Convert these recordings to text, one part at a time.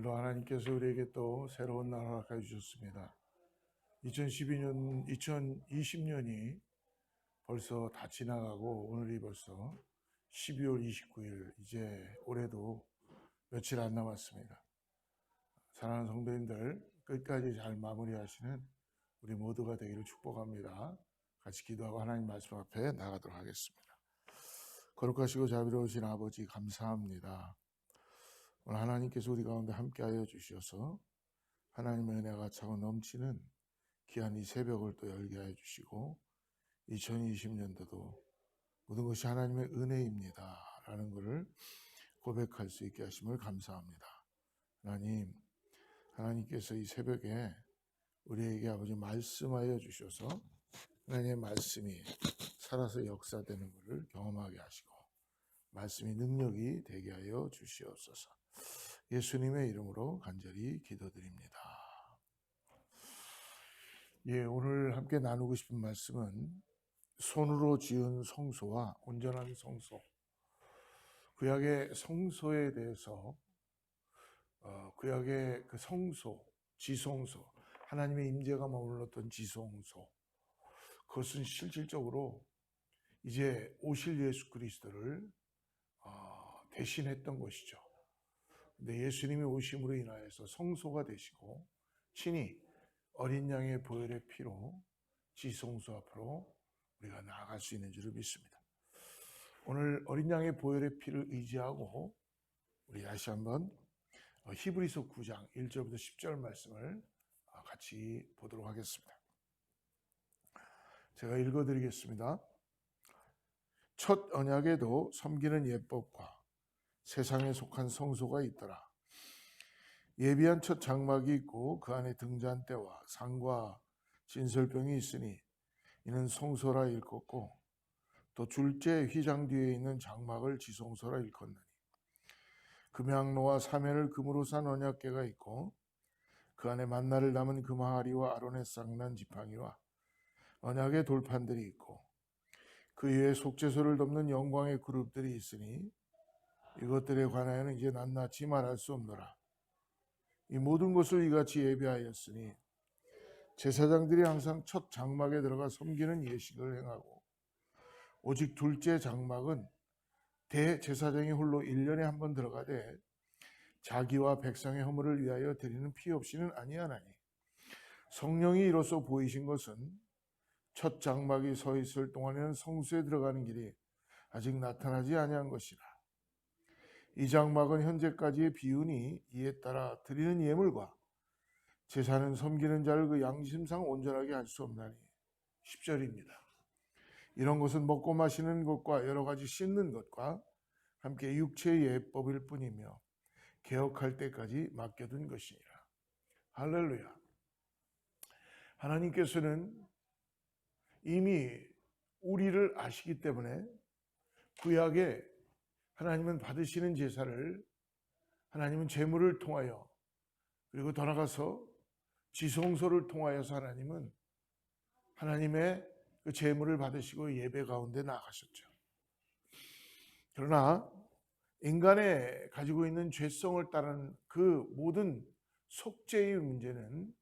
오늘도 하나님께서 우리에게 또 새로운 날을 허락해 주셨습니다. 2020년이 벌써 다 지나가고 오늘이 벌써 12월 29일, 이제 올해도 며칠 안 남았습니다. 사랑하는 성도님들, 끝까지 잘 마무리하시는 우리 모두가 되기를 축복합니다. 같이 기도하고 하나님 말씀 앞에 나가도록 하겠습니다. 거룩하시고 자비로우신 아버지, 감사합니다. 오늘 하나님께서 우리 가운데 함께하여 주셔서 하나님의 은혜가 차고 넘치는 귀한 이 새벽을 또 열게 하여 주시고 2020년도도 모든 것이 하나님의 은혜입니다 라는 것을 고백할 수 있게 하심을 감사합니다. 하나님께서 이 새벽에 우리에게 아버지 말씀하여 주셔서 하나님의 말씀이 살아서 역사되는 것을 경험하게 하시고 말씀이 능력이 되게 하여 주시옵소서. 예수님의 이름으로 간절히 기도드립니다. 오늘 함께 나누고 싶은 말씀은 손으로 지은 성소와 온전한 성소, 구약의 성소에 대해서 구약의 그 성소, 지성소, 하나님의 임재가 머물렀던 지성소, 그것은 실질적으로 이제 오실 예수 그리스도를 대신했던 것이죠. 근데 예수님이 오심으로 인하여서 성소가 되시고 친히 어린 양의 보혈의 피로 지성소 앞으로 우리가 나아갈 수 있는 줄을 믿습니다. 오늘 어린 양의 보혈의 피를 의지하고 우리 다시 한번 히브리서 9장 1절부터 10절 말씀을 같이 보도록 하겠습니다. 제가 읽어드리겠습니다. 첫 언약에도 섬기는 예법과 세상에 속한 성소가 있더라. 예비한 첫 장막이 있고 그 안에 등잔대와 상과 진설병이 있으니 이는 성소라 일컫고 또 둘째 휘장 뒤에 있는 장막을 지성소라 일컫느니 금양로와 사면을 금으로 산 언약궤가 있고 그 안에 만나를 담은 금하리와 아론의 쌍난 지팡이와 언약의 돌판들이 있고 그 위에 속죄소를 덮는 영광의 그룹들이 있으니 이것들에 관하여는 이제 낱낱이 말할 수 없노라. 이 모든 것을 이같이 예비하였으니 제사장들이 항상 첫 장막에 들어가 섬기는 예식을 행하고 오직 둘째 장막은 대제사장이 홀로 1년에 한 번 들어가되 자기와 백성의 허물을 위하여 드리는 피 없이는 아니하나니 성령이 이로써 보이신 것은 첫 장막이 서 있을 동안에는 성소에 들어가는 길이 아직 나타나지 아니한 것이라. 이 장막은 현재까지의 비운이 이에 따라 드리는 예물과 제사는 섬기는 자를 그 양심상 온전하게 할 수 없나니 10절입니다. 이런 것은 먹고 마시는 것과 여러 가지 씻는 것과 함께 육체의 예법일 뿐이며 개혁할 때까지 맡겨둔 것이니라. 할렐루야. 하나님께서는 이미 우리를 아시기 때문에 구약에 하나님은 받으시는 제사를, 하나님은 제물을 통하여, 그리고 더 나아가서 지성소를 통하여서 하나님은 하나님의 그 제물을 받으시고 예배 가운데 나가셨죠. 그러나 인간의 가지고 있는 죄성을 따른 그 모든 속죄의 문제는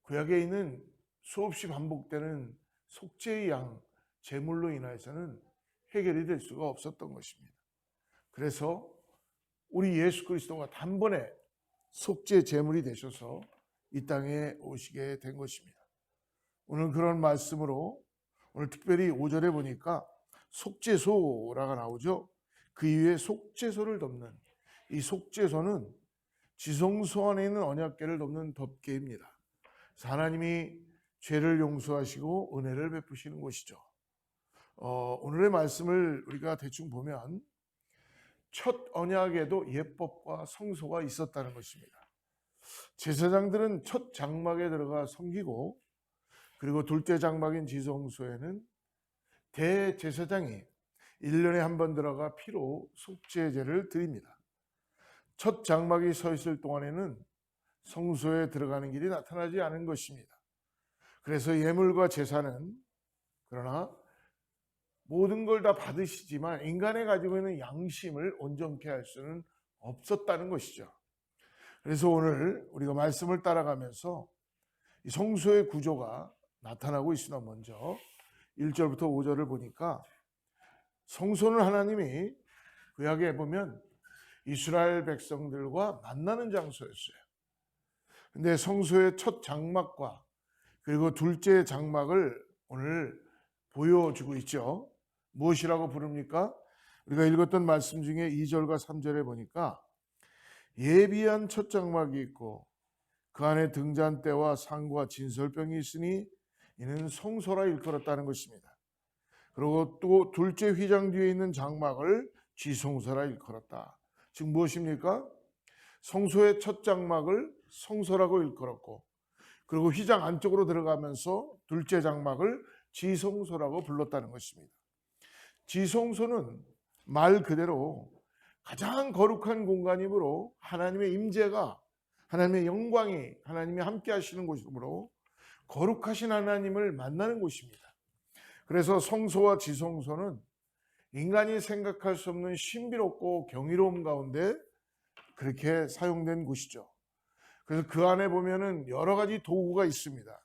구약에 있는 수없이 반복되는 속죄의 양, 제물로 인하여서는 해결이 될 수가 없었던 것입니다. 그래서 우리 예수 그리스도가 단번에 속죄 제물이 되셔서 이 땅에 오시게 된 것입니다. 오늘 그런 말씀으로 오늘 특별히 5절에 보니까 속죄소라가 나오죠. 그 이후에 속죄소를 덮는, 이 속죄소는 지성소 안에 있는 언약궤를 덮는 덮개입니다. 하나님이 죄를 용서하시고 은혜를 베푸시는 곳이죠. 오늘의 말씀을 우리가 대충 보면 첫 언약에도 예법과 성소가 있었다는 것입니다. 제사장들은 첫 장막에 들어가 섬기고, 그리고 둘째 장막인 지성소에는 대제사장이 1년에 한 번 들어가 피로 속죄제를 드립니다. 첫 장막이 서 있을 동안에는 성소에 들어가는 길이 나타나지 않은 것입니다. 그래서 예물과 제사는 그러나 모든 걸 다 받으시지만 인간의 가지고 있는 양심을 온전케 할 수는 없었다는 것이죠. 그래서 오늘 우리가 말씀을 따라가면서 이 성소의 구조가 나타나고 있으나 먼저 1절부터 5절을 보니까 성소는 하나님이 구약에 보면 이스라엘 백성들과 만나는 장소였어요. 근데 성소의 첫 장막과 그리고 둘째 장막을 오늘 보여주고 있죠. 무엇이라고 부릅니까? 우리가 읽었던 말씀 중에 2절과 3절에 보니까 예비한 첫 장막이 있고 그 안에 등잔대와 상과 진설병이 있으니 이는 성소라 일컬었다는 것입니다. 그리고 또 둘째 휘장 뒤에 있는 장막을 쥐성소라 일컬었다. 즉 무엇입니까? 성소의 첫 장막을 성소라고 일컬었고 그리고 휘장 안쪽으로 들어가면서 둘째 장막을 지성소라고 불렀다는 것입니다. 지성소는 말 그대로 가장 거룩한 공간이므로 하나님의 임재가, 하나님의 영광이, 하나님이 함께 하시는 곳이므로 거룩하신 하나님을 만나는 곳입니다. 그래서 성소와 지성소는 인간이 생각할 수 없는 신비롭고 경이로움 가운데 그렇게 사용된 곳이죠. 그래서 그 안에 보면은 여러 가지 도구가 있습니다.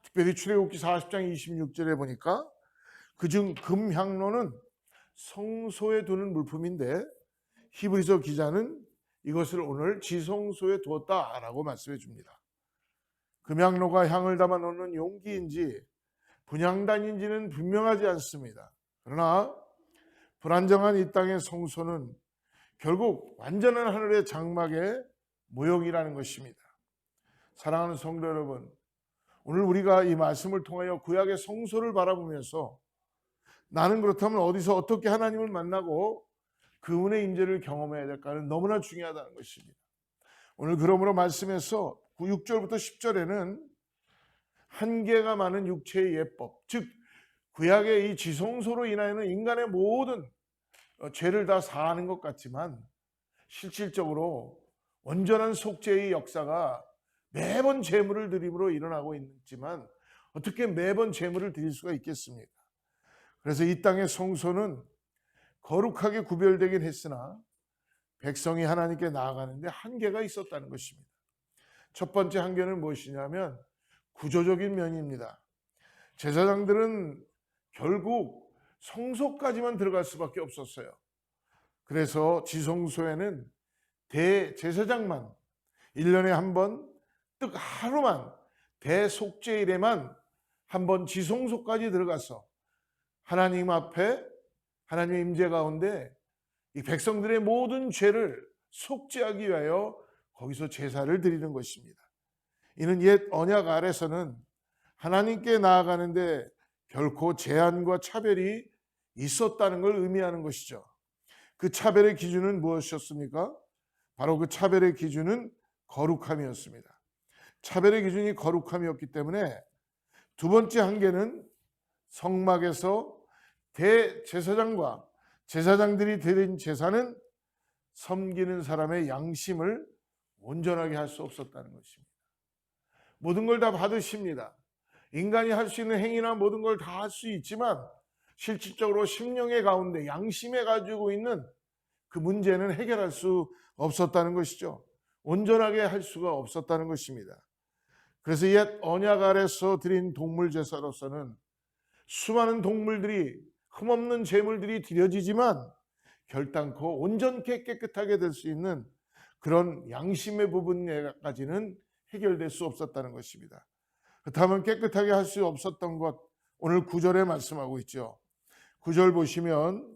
특별히 출애굽기 40장 26절에 보니까 그중 금향로는 성소에 두는 물품인데 히브리서 기자는 이것을 오늘 지성소에 두었다라고 말씀해 줍니다. 금향로가 향을 담아 놓는 용기인지 분향단인지는 분명하지 않습니다. 그러나 불안정한 이 땅의 성소는 결국 완전한 하늘의 장막의 모형이라는 것입니다. 사랑하는 성도 여러분, 오늘 우리가 이 말씀을 통하여 구약의 성소를 바라보면서 나는 그렇다면 어디서 어떻게 하나님을 만나고 그분의 임재를 경험해야 될까는 너무나 중요하다는 것입니다. 오늘 그러므로 말씀에서 6절부터 10절에는 한계가 많은 육체의 예법, 즉 구약의 이 지성소로 인하여는 인간의 모든 죄를 다 사하는 것 같지만 실질적으로 온전한 속죄의 역사가 매번 제물을 드림으로 일어나고 있지만 어떻게 매번 제물을 드릴 수가 있겠습니까? 그래서 이 땅의 성소는 거룩하게 구별되긴 했으나 백성이 하나님께 나아가는데 한계가 있었다는 것입니다. 첫 번째 한계는 무엇이냐면 구조적인 면입니다. 제사장들은 결국 성소까지만 들어갈 수밖에 없었어요. 그래서 지성소에는 대제사장만 1년에 한 번, 딱 하루만 대속죄일에만 한 번 지성소까지 들어가서 하나님 앞에 하나님의 임재 가운데 이 백성들의 모든 죄를 속죄하기 위하여 거기서 제사를 드리는 것입니다. 이는 옛 언약 아래서는 하나님께 나아가는데 결코 제한과 차별이 있었다는 걸 의미하는 것이죠. 그 차별의 기준은 무엇이었습니까? 바로 그 차별의 기준은 거룩함이었습니다. 차별의 기준이 거룩함이었기 때문에 두 번째 한계는 성막에서 대제사장과 제사장들이 드린 제사는 섬기는 사람의 양심을 온전하게 할 수 없었다는 것입니다. 모든 걸 다 받으십니다. 인간이 할 수 있는 행위나 모든 걸 다 할 수 있지만 실질적으로 심령의 가운데 양심에 가지고 있는 그 문제는 해결할 수 없었다는 것이죠. 온전하게 할 수가 없었다는 것입니다. 그래서 옛 언약 아래서 드린 동물 제사로서는 수많은 동물들이 흠없는 제물들이 드려지지만 결단코 온전케 깨끗하게 될 수 있는 그런 양심의 부분까지는 해결될 수 없었다는 것입니다. 그렇다면 깨끗하게 할 수 없었던 것 오늘 9절에 말씀하고 있죠. 9절 보시면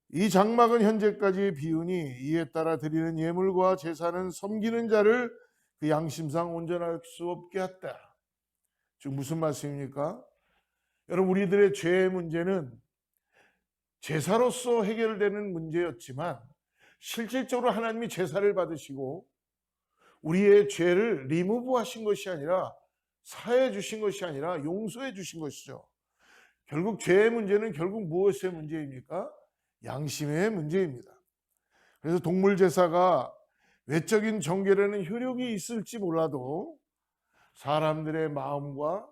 이 장막은 현재까지 비우니 이에 따라 드리는 예물과 제사는 섬기는 자를 그 양심상 온전할 수 없게 했다. 즉 무슨 말씀입니까? 여러분 우리들의 죄의 문제는 제사로서 해결되는 문제였지만 실질적으로 하나님이 제사를 받으시고 우리의 죄를 리무브 하신 것이 아니라 사해 주신 것이 아니라 용서해 주신 것이죠. 결국 죄의 문제는 결국 무엇의 문제입니까? 양심의 문제입니다. 그래서 동물 제사가 외적인 정결에는 효력이 있을지 몰라도 사람들의 마음과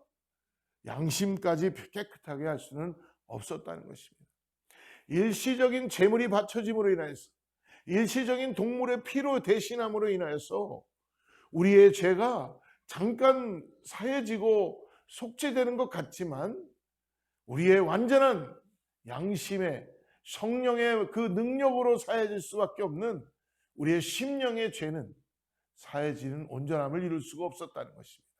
양심까지 깨끗하게 할 수는 없었다는 것입니다. 일시적인 제물이 바쳐짐으로 인해서 일시적인 동물의 피로 대신함으로 인하여서 우리의 죄가 잠깐 사해지고 속죄되는 것 같지만 우리의 완전한 양심의 성령의 그 능력으로 사해질 수밖에 없는 우리의 심령의 죄는 사해지는 온전함을 이룰 수가 없었다는 것입니다.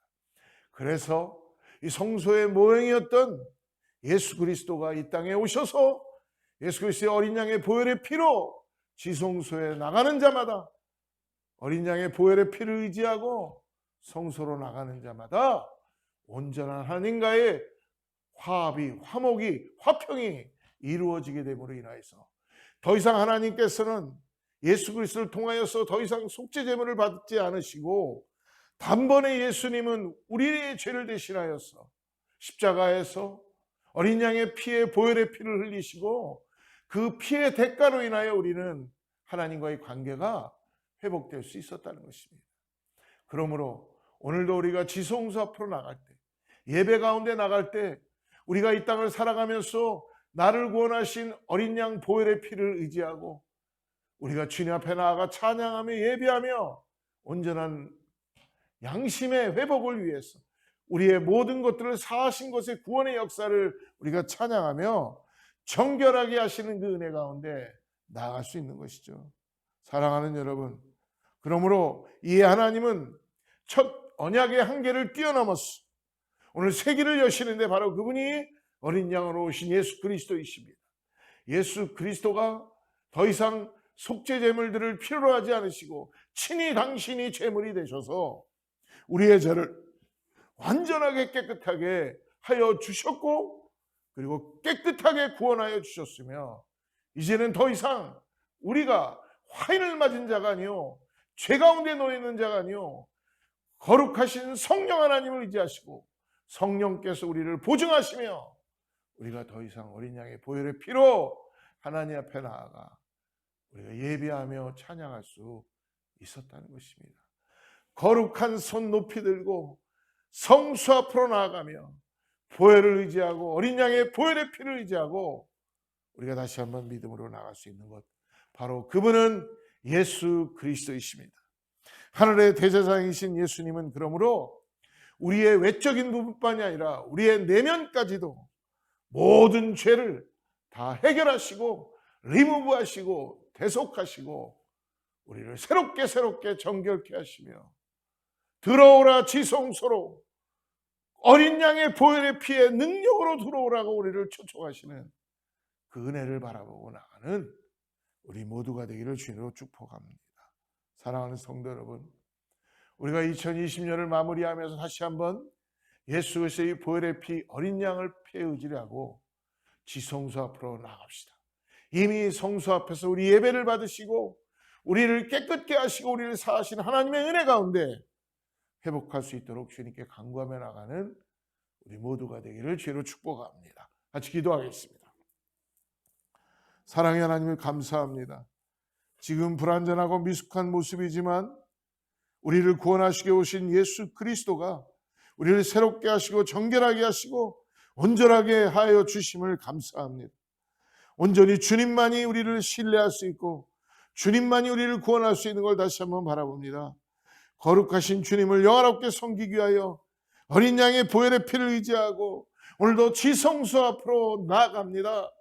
그래서 이 성소의 모형이었던 예수 그리스도가 이 땅에 오셔서 예수 그리스도의 어린 양의 보혈의 피로 지성소에 나가는 자마다, 어린 양의 보혈의 피를 의지하고 성소로 나가는 자마다 온전한 하나님과의 화합이, 화목이, 화평이 이루어지게 됨으로 인하여서 더 이상 하나님께서는 예수 그리스도를 통하여서 더 이상 속죄 제물을 받지 않으시고 단번에 예수님은 우리의 죄를 대신하여서 십자가에서 어린 양의 피에 보혈의 피를 흘리시고 그 피의 대가로 인하여 우리는 하나님과의 관계가 회복될 수 있었다는 것입니다. 그러므로 오늘도 우리가 지성소 앞으로 나갈 때, 예배 가운데 나갈 때 우리가 이 땅을 살아가면서 나를 구원하신 어린 양 보혈의 피를 의지하고 우리가 주님 앞에 나아가 찬양하며 예배하며 온전한 양심의 회복을 위해서 우리의 모든 것들을 사하신 것의 구원의 역사를 우리가 찬양하며 정결하게 하시는 그 은혜 가운데 나아갈 수 있는 것이죠. 사랑하는 여러분, 그러므로 이 하나님은 첫 언약의 한계를 뛰어넘었어. 오늘 세기를 여시는데 바로 그분이 어린 양으로 오신 예수 그리스도이십니다. 예수 그리스도가 더 이상 속죄 제물들을 필요로 하지 않으시고 친히 당신이 제물이 되셔서 우리의 죄를 완전하게 깨끗하게 하여 주셨고 그리고 깨끗하게 구원하여 주셨으며 이제는 더 이상 우리가 화인을 맞은 자가 아니요 죄 가운데 놓여 있는 자가 아니요 거룩하신 성령 하나님을 의지하시고 성령께서 우리를 보증하시며 우리가 더 이상 어린 양의 보혈의 피로 하나님 앞에 나아가 우리가 예배하며 찬양할 수 있었다는 것입니다. 거룩한 손 높이 들고 성수 앞으로 나아가며 보혈을 의지하고 어린 양의 보혈의 피를 의지하고 우리가 다시 한번 믿음으로 나갈 수 있는 것, 바로 그분은 예수 그리스도이십니다. 하늘의 대제사장이신 예수님은 그러므로 우리의 외적인 부분뿐만이 아니라 우리의 내면까지도 모든 죄를 다 해결하시고 리무브하시고 대속하시고 우리를 새롭게 정결케 하시며 들어오라 지성소로 어린 양의 보혈의 피의 능력으로 들어오라고 우리를 초청하시는 그 은혜를 바라보고 나가는 우리 모두가 되기를 주님으로 축복합니다. 사랑하는 성도 여러분, 우리가 2020년을 마무리하면서 다시 한번 예수 그리스도의 보혈의 피 어린 양을 피에 의지하고 지성소 앞으로 나갑시다. 이미 성소 앞에서 우리 예배를 받으시고 우리를 깨끗게 하시고 우리를 사하신 하나님의 은혜 가운데 회복할 수 있도록 주님께 간구하며 나가는 우리 모두가 되기를 주로 축복합니다. 같이 기도하겠습니다. 사랑의 하나님을 감사합니다. 지금 불완전하고 미숙한 모습이지만 우리를 구원하시게 오신 예수 그리스도가 우리를 새롭게 하시고 정결하게 하시고 온전하게 하여 주심을 감사합니다. 온전히 주님만이 우리를 신뢰할 수 있고 주님만이 우리를 구원할 수 있는 걸 다시 한번 바라봅니다. 거룩하신 주님을 영화롭게 섬기기 위하여 어린 양의 보혈의 피를 의지하고 오늘도 지성소 앞으로 나아갑니다.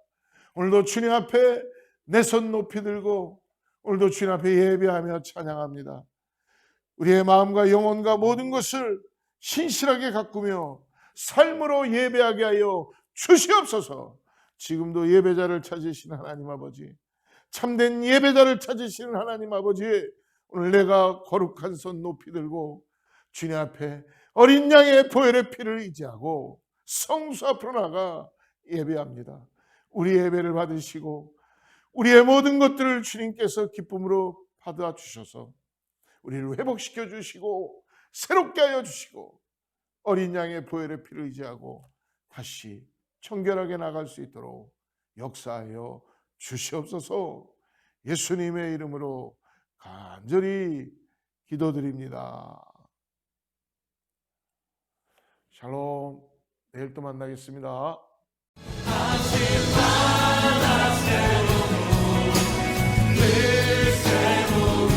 오늘도 주님 앞에 내 손 높이 들고 오늘도 주님 앞에 예배하며 찬양합니다. 우리의 마음과 영혼과 모든 것을 신실하게 가꾸며 삶으로 예배하게 하여 주시옵소서. 지금도 예배자를 찾으시는 하나님 아버지, 참된 예배자를 찾으시는 하나님 아버지, 오늘 내가 거룩한 손 높이 들고 주님 앞에 어린 양의 보혈의 피를 의지하고 성수 앞으로 나가 예배합니다. 우리 예배를 받으시고 우리의 모든 것들을 주님께서 기쁨으로 받아주셔서 우리를 회복시켜 주시고 새롭게 하여 주시고 어린 양의 보혈의 피를 의지하고 다시 청결하게 나갈 수 있도록 역사하여 주시옵소서. 예수님의 이름으로 간절히 기도드립니다. 샬롬. 내일 또 만나겠습니다. 늘 새로운